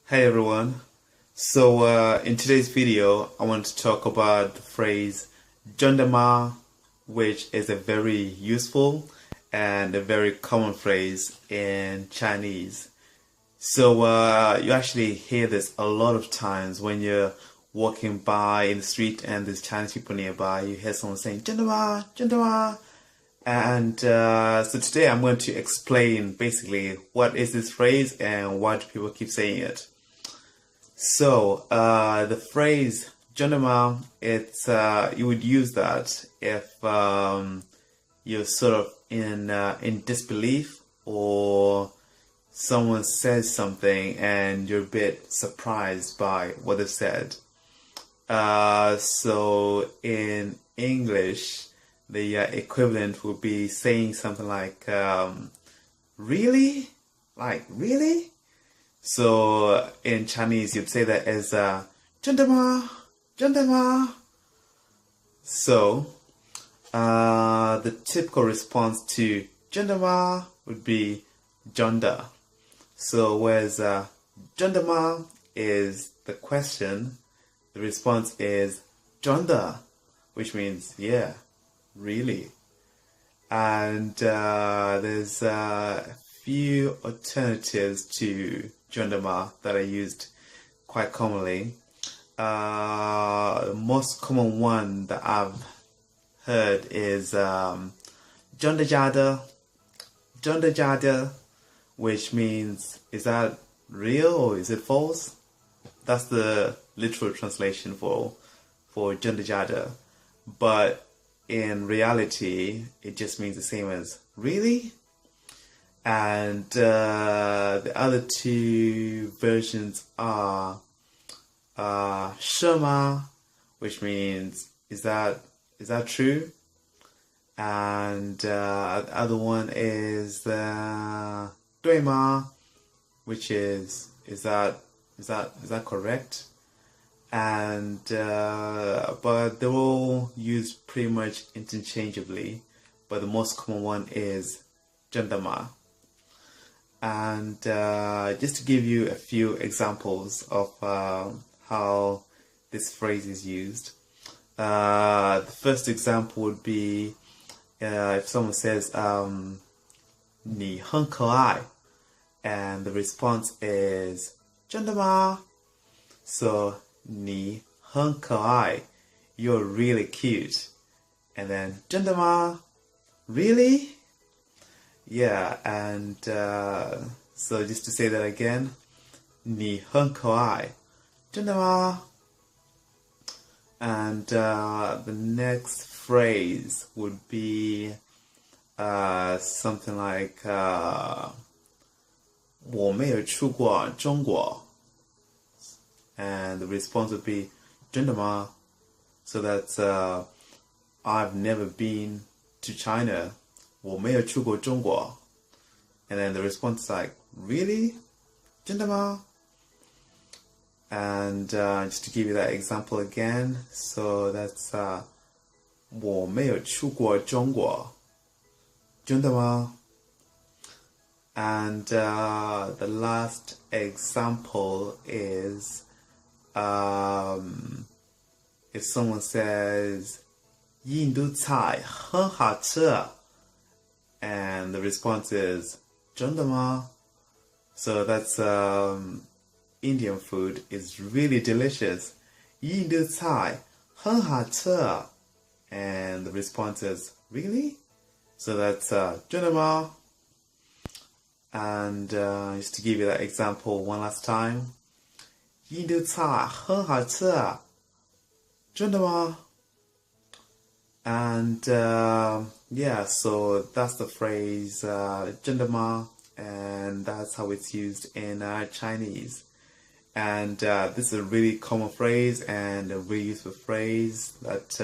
Hey everyone. In today's video, I want to talk about the phrase "jondama," which is a very useful and a very common phrase in Chinese. You actually hear this a lot of times when you're walking by in the street and there's Chinese people nearby. You hear someone saying "jondama, jondama." So today I'm going to explain basically what is this phrase and why do people keep saying it. The phrase "Junama," it's you would use that if you're sort of in disbelief, or someone says something and you're a bit surprised by what they said. So in English, the equivalent would be saying something like "Really? Like really?" So in Chinese, you'd say that as "真的吗? 真的吗?" The typical response to "真的吗" would be "真的." So whereas "真的吗" is the question, the response is "真的," which means yeah, really. And there's a few alternatives to "jondama" that are used quite commonly. The most common one that I've heard is "jondajada," "jondajada," which means is that real or is it false? That's the literal translation for "jondajada," but in reality, it just means the same as really. And the other two versions are "shema," which means is that true? And the other one is 对吗, which is that correct? And but they're all used pretty much interchangeably, but the most common one is "jondama." And just to give you a few examples of how this phrase is used, the first example would be if someone says 你很可爱, and the response is 真的吗? So 你很可爱, you're really cute, and then 真的吗? Really? Yeah, and so just to say that again, 你很可爱，真的吗? And the next phrase would be something like 我没有去过中国, and the response would be 真的吗? So that's I've never been to China. 我没有去过中国. And then the response is like, really? 真的吗? And just to give you that example again, so that's 我没有去过中国. 真的吗? And the last example is if someone says 印度菜很好吃, and the response is 真的吗? So that's Indian food is really delicious. 印度菜很好吃, and the response is really? So that's 真的吗? And just to give you that example one last time, 印度菜很好吃, 真的吗? And yeah, so that's the phrase 真的吗? And that's how it's used in Chinese. And this is a really common phrase and a really useful phrase that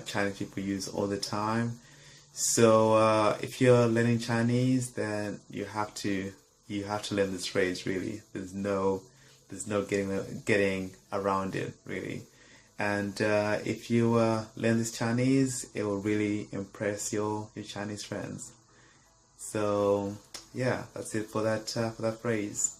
Chinese people use all the time. So if you're learning Chinese, then you have to learn this phrase. Really, there's no getting around it, really. And if you learn this Chinese, it will really impress your Chinese friends. So yeah, that's it for that phrase.